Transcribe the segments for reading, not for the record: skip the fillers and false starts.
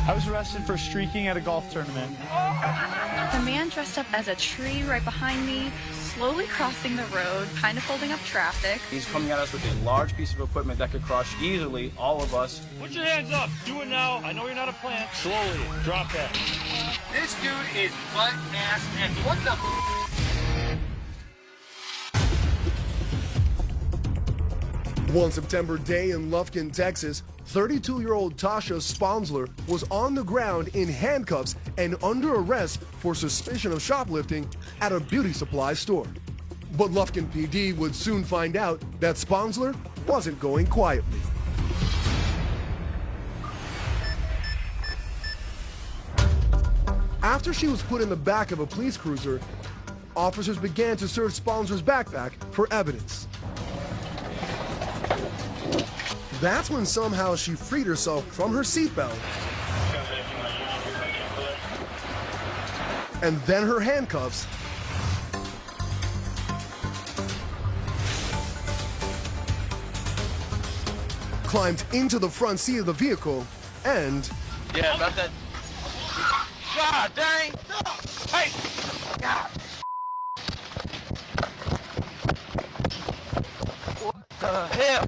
I was arrested for streaking at a golf tournament. The man dressed up as a tree right behind me, slowly crossing the road, kind of holding up traffic. He's coming at us with a large piece of equipment that could crush easily all of us. Put your hands up. Do it now. I know you're not a plant. Slowly. Drop that. This dude is butt-ass naked. What the f***? One September day in Lufkin, Texas, 32-year-old Tasha Sponsler was on the ground in handcuffs and under arrest for suspicion of shoplifting at a beauty supply store. But Lufkin PD would soon find out that Sponsler wasn't going quietly. After she was put in the back of a police cruiser, officers began to search Sponsler's backpack for evidence. That's when somehow she freed herself from her seatbelt, and then her handcuffs, climbed into the front seat of the vehicle, and... Yeah, about that. God dang! Hey! God! What the hell?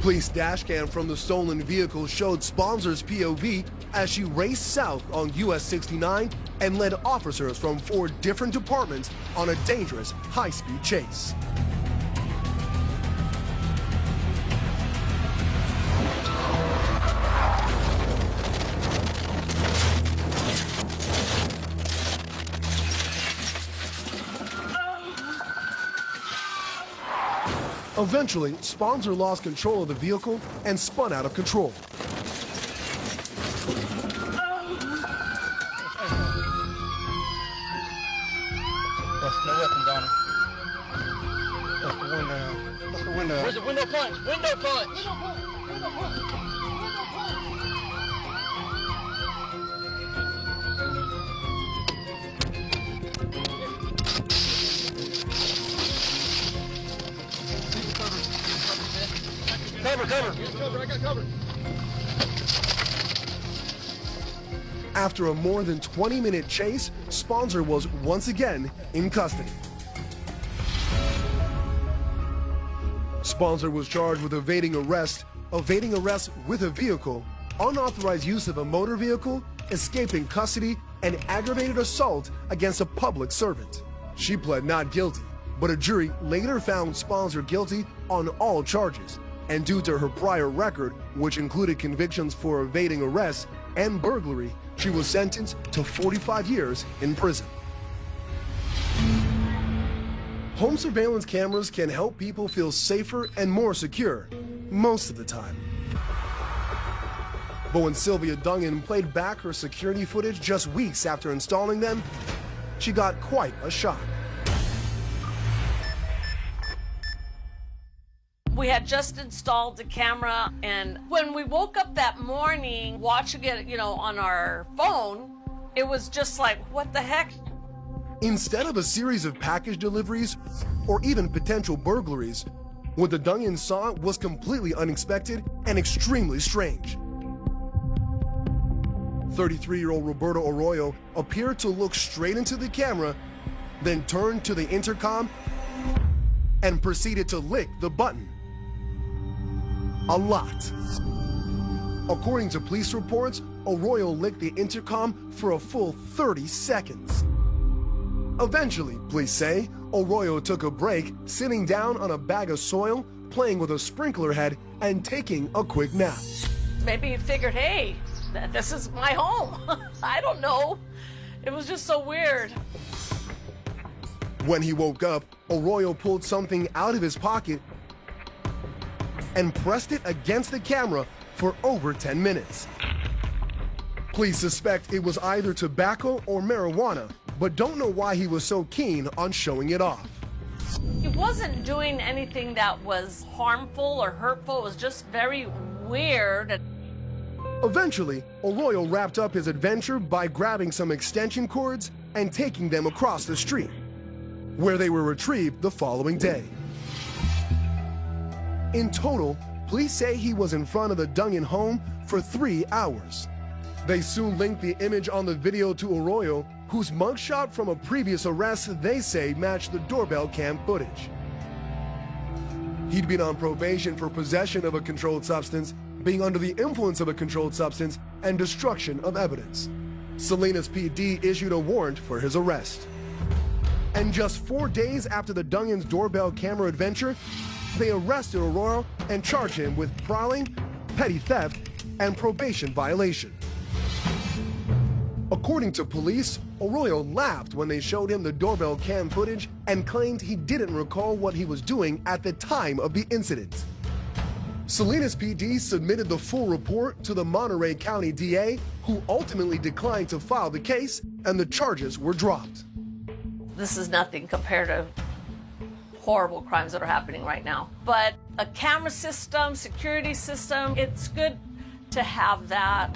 Police dash cam from the stolen vehicle showed Sponsler's POV as she raced south on US 69 and led officers from 4 different departments on a dangerous high-speed chase. Eventually, Sponsler lost control of the vehicle and spun out of control. No weapons on him. Bust the window out. Bust the window out. Where's the window punch? Window punch! Window punch! Window punch! Cover, cover. I got cover. After a more than 20-minute chase, Sponsler was once again in custody. Sponsler was charged with evading arrest with a vehicle, unauthorized use of a motor vehicle, escaping custody, and aggravated assault against a public servant. She pled not guilty, but a jury later found Sponsler guilty on all charges. And due to her prior record, which included convictions for evading arrest and burglary, she was sentenced to 45 years in prison. Home surveillance cameras can help people feel safer and more secure, most of the time. But when Sylvia Dungan played back her security footage just weeks after installing them, she got quite a shock. We had just installed the camera, and when we woke up that morning, watching it, on our phone, it was just like, what the heck? Instead of a series of package deliveries or even potential burglaries, what the Dungans saw was completely unexpected and extremely strange. 33-year-old Roberto Arroyo appeared to look straight into the camera, then turned to the intercom and proceeded to lick the button. A lot. According to police reports, Arroyo licked the intercom for a full 30 seconds. Eventually, police say, Arroyo took a break, sitting down on a bag of soil, playing with a sprinkler head, and taking a quick nap. Maybe he figured, hey, this is my home. I don't know. It was just so weird. When he woke up, Arroyo pulled something out of his pocket and pressed it against the camera for over 10 minutes. Police suspect it was either tobacco or marijuana, but don't know why he was so keen on showing it off. He wasn't doing anything that was harmful or hurtful. It was just very weird. Eventually, Arroyo wrapped up his adventure by grabbing some extension cords and taking them across the street, where they were retrieved the following day. In total, police say he was in front of the Dungan home for for 3 hours. They soon linked the image on the video to Arroyo, whose mugshot from a previous arrest they say matched the doorbell cam footage. He'd been on probation for possession of a controlled substance, being under the influence of a controlled substance, and destruction of evidence. Salinas PD issued a warrant for his arrest. And just 4 days after the Dungans doorbell camera adventure, they arrested Arroyo and charged him with prowling, petty theft, and probation violation. According to police, Arroyo laughed when they showed him the doorbell cam footage and claimed he didn't recall what he was doing at the time of the incident. Salinas PD submitted the full report to the Monterey County DA, who ultimately declined to file the case, and the charges were dropped. This is nothing compared to horrible crimes that are happening right now. But a camera system, security system, it's good to have that.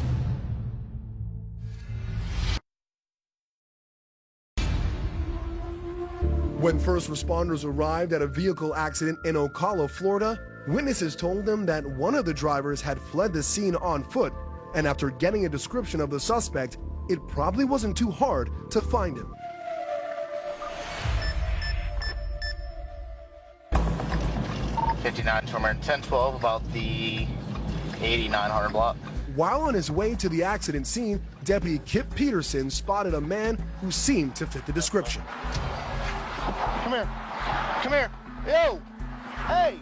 When first responders arrived at a vehicle accident in Ocala, Florida, witnesses told them that one of the drivers had fled the scene on foot, and after getting a description of the suspect, it probably wasn't too hard to find him. '59 Stormer 1012 about the 8900 block. While on his way to the accident scene, Deputy Kip Peterson spotted a man who seemed to fit the description. Come here. Come here. Yo! Hey!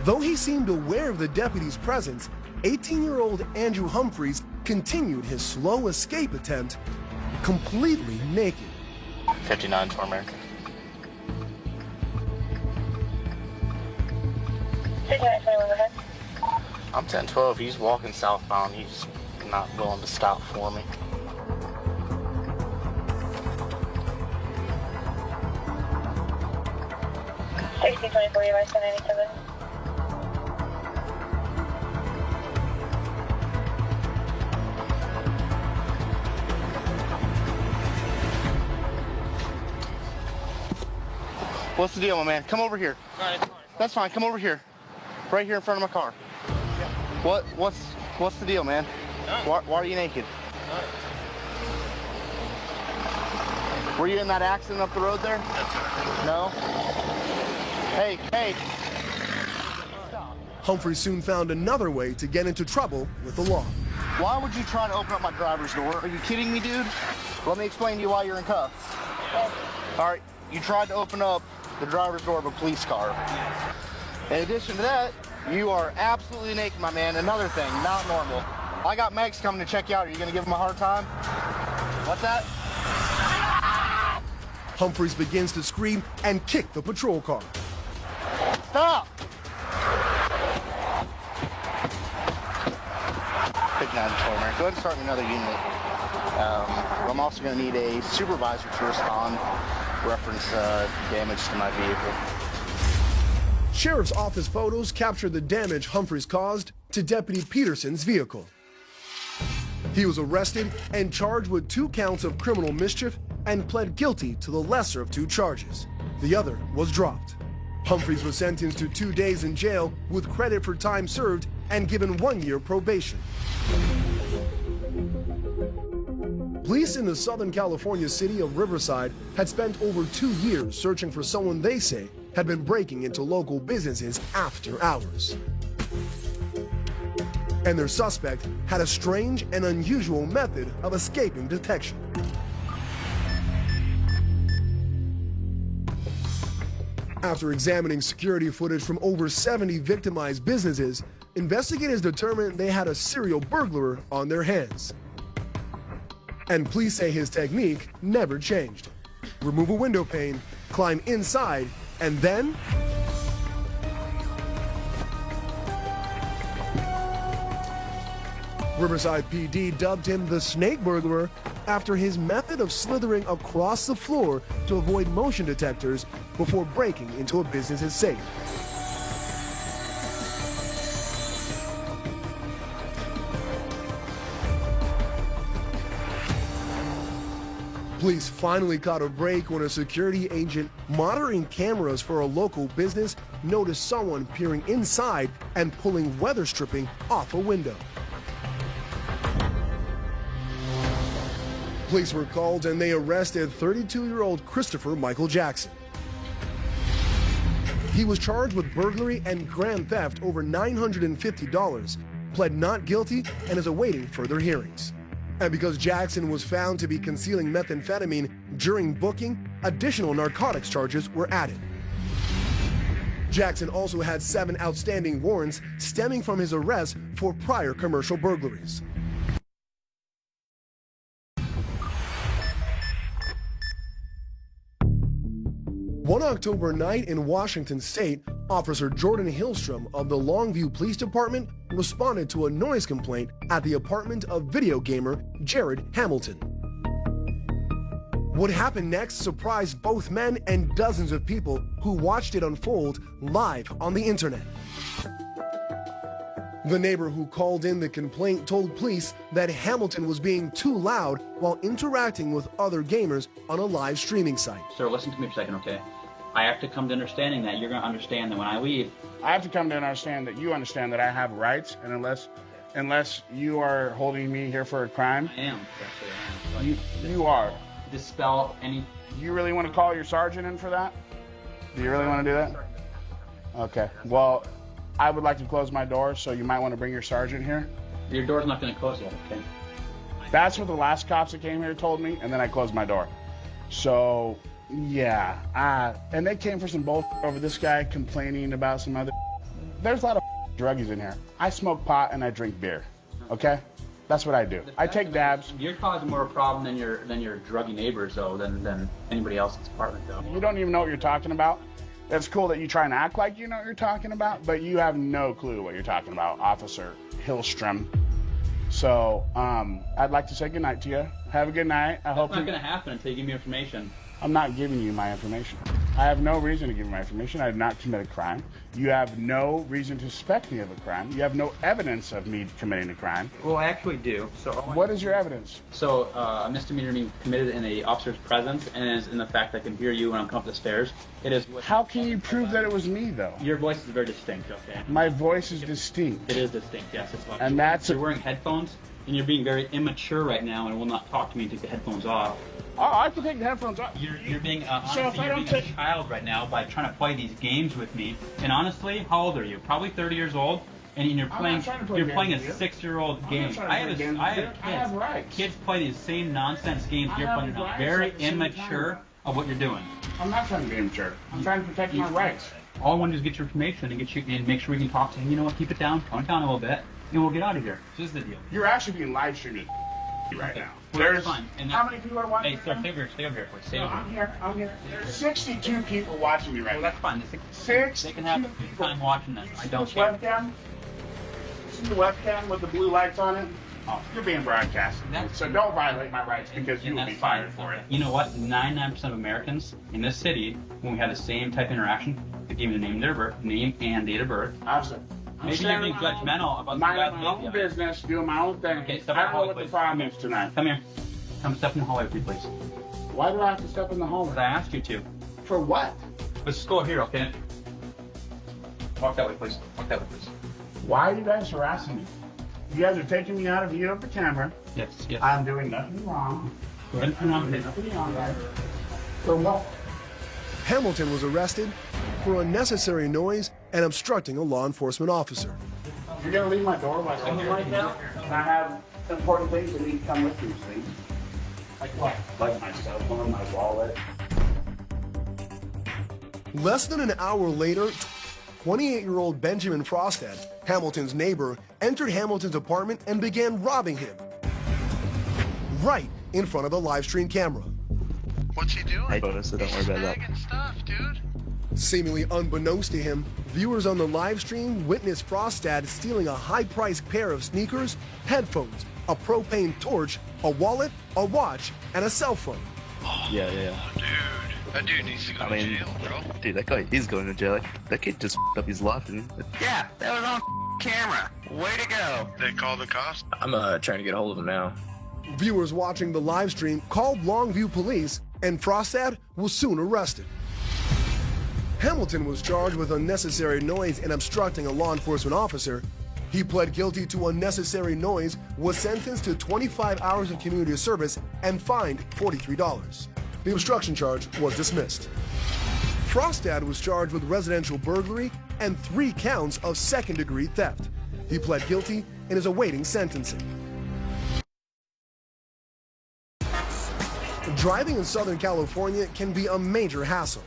Though he seemed aware of the deputy's presence, 18-year-old Andrew Humphreys continued his slow escape attempt, completely naked. 59 Stormer. I'm 1012. He's walking southbound. He's not willing to stop for me. What's the deal, my man? Come over here. That's fine. Come over here. Right here in front of my car. What's the deal, man? Why are you naked? Were you in that accident up the road there? No? Hey. Humphrey soon found another way to get into trouble with the law. Why would you try to open up my driver's door? Are you kidding me, dude? Let me explain to you why you're in cuffs. All right, you tried to open up the driver's door of a police car. In addition to that, you are absolutely naked, my man. Another thing, not normal. I got Megs coming to check you out. Are you gonna give them a hard time? What's that? Humphreys begins to scream and kick the patrol car. Stop! 59 Stormer. Go ahead and start another unit. I'm also going to need a supervisor to respond, reference damage to my vehicle. Sheriff's office photos captured the damage Humphreys caused to Deputy Peterson's vehicle. He was arrested and charged with 2 counts of criminal mischief and pled guilty to the lesser of 2 charges. The other was dropped. Humphreys was sentenced to 2 days in jail with credit for time served and given 1 year probation. Police in the Southern California city of Riverside had spent over 2 years searching for someone they say had been breaking into local businesses after hours. And their suspect had a strange and unusual method of escaping detection. After examining security footage from over 70 victimized businesses, investigators determined they had a serial burglar on their hands. And police say his technique never changed. Remove a window pane, climb inside, and then Riverside PD dubbed him the snake burglar after his method of slithering across the floor to avoid motion detectors before breaking into a business's safe. Police finally caught a break when a security agent monitoring cameras for a local business noticed someone peering inside and pulling weather stripping off a window. Police were called and they arrested 32-year-old Christopher Michael Jackson. He was charged with burglary and grand theft over $950, pled not guilty, and is awaiting further hearings. And because Jackson was found to be concealing methamphetamine during booking, additional narcotics charges were added. Jackson also had 7 outstanding warrants stemming from his arrest for prior commercial burglaries. One October night in Washington State, Officer Jordan Hillstrom of the Longview Police Department responded to a noise complaint at the apartment of video gamer Jared Hamilton. What happened next surprised both men and dozens of people who watched it unfold live on the internet. The neighbor who called in the complaint told police that Hamilton was being too loud while interacting with other gamers on a live streaming site. Sir, listen to me for a second, okay? I have to come to understanding that you're going to understand that when I leave... I have to come to understand that you understand that I have rights, and unless you are holding me here for a crime... I am, actually. You are. Dispel any... Do you really want to call your sergeant in for that? Do you really want to do that? Okay. Well, I would like to close my door, so you might want to bring your sergeant here. Your door's not going to close yet, okay? That's what the last cops that came here told me, and then I closed my door. So... yeah, and they came for some bull over this guy complaining about some other. There's a lot of druggies in here. I smoke pot and I drink beer. Okay, that's what I do. I take dabs. You're causing more of a problem than your druggy neighbors, though, than anybody else in this apartment, though. You don't even know what you're talking about. It's cool that you try and act like you know what you're talking about, but you have no clue what you're talking about, Officer Hillstrom. So, I'd like to say goodnight to you. Have a good night. That's not going to happen until you give me information. I'm not giving you my information. I have no reason to give you my information. I did not commit a crime. You have no reason to suspect me of a crime. You have no evidence of me committing a crime. Well, I actually do. So what is your evidence? So a misdemeanor being committed in the officer's presence and is in the fact that I can hear you when I'm coming up the stairs. It is. How can you prove that it was me, though? Your voice is very distinct, okay? My voice is distinct. It is distinct, yes. It's what and that's you're wearing headphones and you're being very immature right now and will not talk to me and take the headphones off. Oh, I can take the headphones off. You're being honestly, you're being a child right now by trying to play these games with me. And honestly, how old are you? Probably 30 years old, and you're playing a 6-year-old game. I have rights. Kids play these same nonsense games you're playing now. Very immature of what you're doing. I'm not trying to be immature. I'm trying to protect my rights. All I want to do is get your information and make sure we can talk to him. You know what? Keep it down. Tone it down a little bit, and we'll get out of here. This is the deal. You're actually being live streamed right now. Well, that's fine. And how many people are watching? Hey, sir, stay over here, please. Stay over here. I'm here. There's 62 people watching me right now. Well, that's fine. They can have time watching this. I don't care. Webcam? See the webcam with the blue lights on it? Oh, you're being broadcasted. So don't violate my rights because you will be fired for it. You know what? 99% of Americans in this city, when we have the same type of interaction, they give me the name and date of birth. Absolutely. Maybe you're being judgmental about my own business, doing my own thing. Okay, I don't know what the problem is tonight. Come here. Come step in the hallway with me, please. Why do I have to step in the hallway? Because I asked you to. For what? Let's just go here, okay? Walk that way, please. Walk that way, please. Why are you guys harassing me? You guys are taking me out of view of the camera. Yes. I'm doing nothing wrong. Go ahead and turn on it. Nothing wrong, guys. For what? Hamilton was arrested for unnecessary noise and obstructing a law enforcement officer. You're going to leave my door wide open right now? And I have important things that need to come with these things. Like what? Like my cell phone, my wallet. Less than an hour later, 28-year-old Benjamin Frostad, Hamilton's neighbor, entered Hamilton's apartment and began robbing him. Right in front of a live stream camera. What's he doing? Hey, bonus, so don't worry about that. Stuff, dude. Seemingly unbeknownst to him, viewers on the live stream witnessed Frostad stealing a high-priced pair of sneakers, headphones, a propane torch, a wallet, a watch, and a cell phone. Yeah. Dude, that dude needs to go to jail, bro. Dude, that guy is going to jail. That kid just f***ed up his life. Yeah, that was on camera. Way to go. They called the cops? I'm trying to get a hold of him now. Viewers watching the live stream called Longview police, and Frostad was soon arrested. Hamilton was charged with unnecessary noise and obstructing a law enforcement officer. He pled guilty to unnecessary noise, was sentenced to 25 hours of community service, and fined $43. The obstruction charge was dismissed. Frostad was charged with residential burglary and 3 counts of second-degree theft. He pled guilty and is awaiting sentencing. Driving in Southern California can be a major hassle.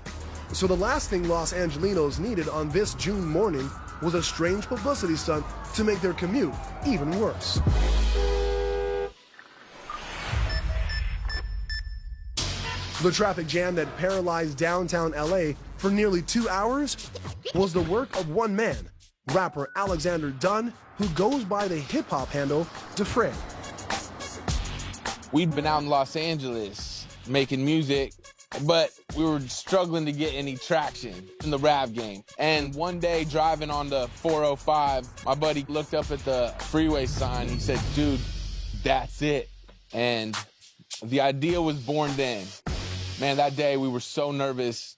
So the last thing Los Angelinos needed on this June morning was a strange publicity stunt to make their commute even worse. The traffic jam that paralyzed downtown LA for nearly 2 hours was the work of one man, rapper Alexander Dunn, who goes by the hip-hop handle Defray. We'd been out in Los Angeles making music, but we were struggling to get any traction in the rap game. And one day, driving on the 405, my buddy looked up at the freeway sign. He said, dude, that's it. And the idea was born then. Man, that day we were so nervous.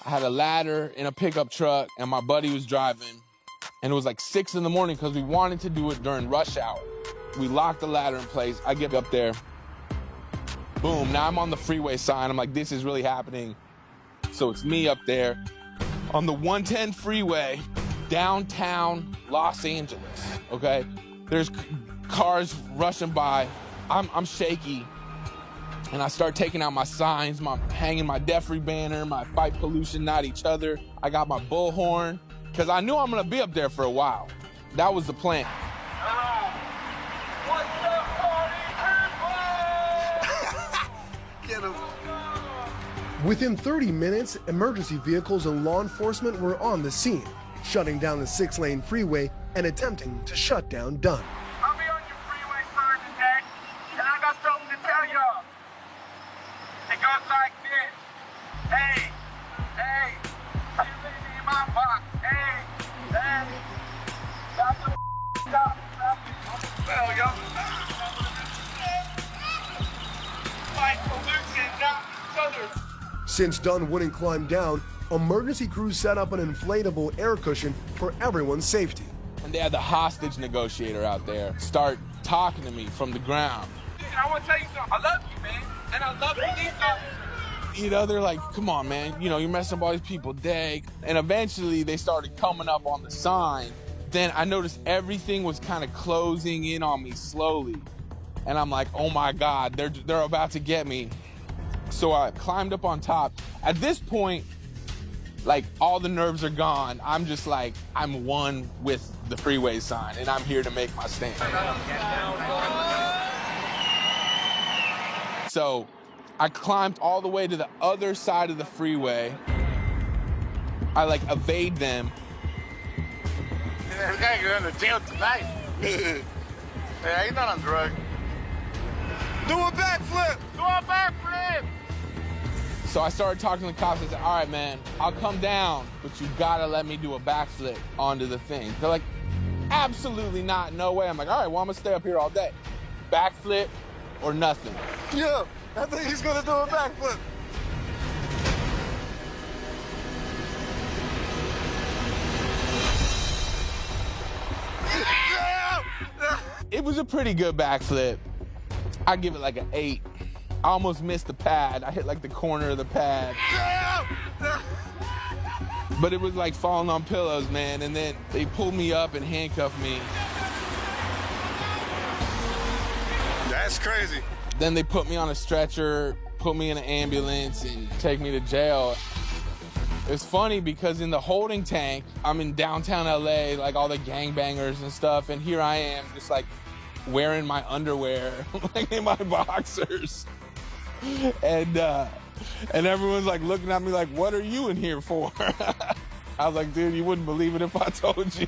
I had a ladder in a pickup truck, and my buddy was driving. And it was like 6 in the morning because we wanted to do it during rush hour. We locked the ladder in place. I get up there. Boom, now I'm on the freeway sign. I'm like, this is really happening. So it's me up there on the 110 freeway, downtown Los Angeles, okay? There's cars rushing by. I'm shaky. And I start taking out my signs, hanging my Defree banner, my fight pollution, not each other. I got my bullhorn, because I knew I'm gonna be up there for a while. That was the plan. Within 30 minutes, emergency vehicles and law enforcement were on the scene, shutting down the 6-lane freeway and attempting to shut down Dunn. I'll be on your freeway sign today, and I got something to tell y'all. It goes like this. Hey, hey, you leave me in my box. Hey, hey, stop. Well, y'all. Fight pollution, not each other. Since Dunn wouldn't climb down, emergency crews set up an inflatable air cushion for everyone's safety. And they had the hostage negotiator out there start talking to me from the ground. I want to tell you something. I love you, man. And I love police officers. You know, they're like, come on, man. You know, you're messing up all these people's day. And eventually they started coming up on the sign. Then I noticed everything was kind of closing in on me slowly. And I'm like, oh my God, they're about to get me. So I climbed up on top. At this point, like, all the nerves are gone. I'm just like, I'm one with the freeway sign, and I'm here to make my stand. So I climbed all the way to the other side of the freeway. I, like, evade them. Yeah, we gotta get in the jail tonight. Yeah, he's not on drugs. Do a backflip! Do a backflip! So I started talking to the cops. I said, all right, man, I'll come down, but you gotta let me do a backflip onto the thing. They're like, absolutely not, no way. I'm like, all right, well, I'm gonna stay up here all day. Backflip or nothing. Yeah, I think he's gonna do a backflip. It was a pretty good backflip. I give it like an 8. I almost missed the pad. I hit like the corner of the pad. But it was like falling on pillows, man. And then they pulled me up and handcuffed me. That's crazy. Then they put me on a stretcher, put me in an ambulance, and take me to jail. It's funny because in the holding tank, I'm in downtown LA, like all the gangbangers and stuff, and here I am just like wearing my underwear, like in my boxers. And everyone's like looking at me like, what are you in here for? I was like, dude, you wouldn't believe it if I told you.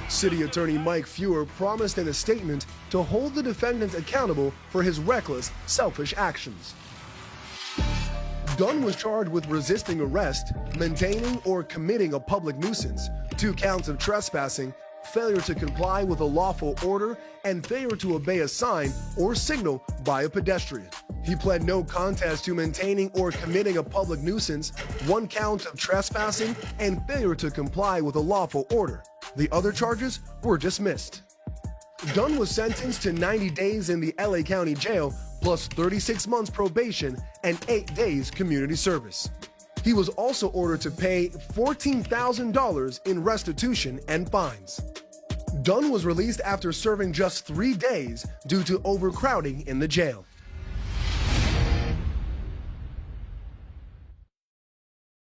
City Attorney Mike Feuer promised in a statement to hold the defendant accountable for his reckless, selfish actions. Dunn was charged with resisting arrest, maintaining or committing a public nuisance, 2 counts of trespassing, failure to comply with a lawful order, and failure to obey a sign or signal by a pedestrian. He pled no contest to maintaining or committing a public nuisance, 1 count of trespassing, and failure to comply with a lawful order. The other charges were dismissed. Dunn was sentenced to 90 days in the LA County Jail, plus 36 months probation and 8 days community service. He was also ordered to pay $14,000 in restitution and fines. Dunn was released after serving just 3 days due to overcrowding in the jail.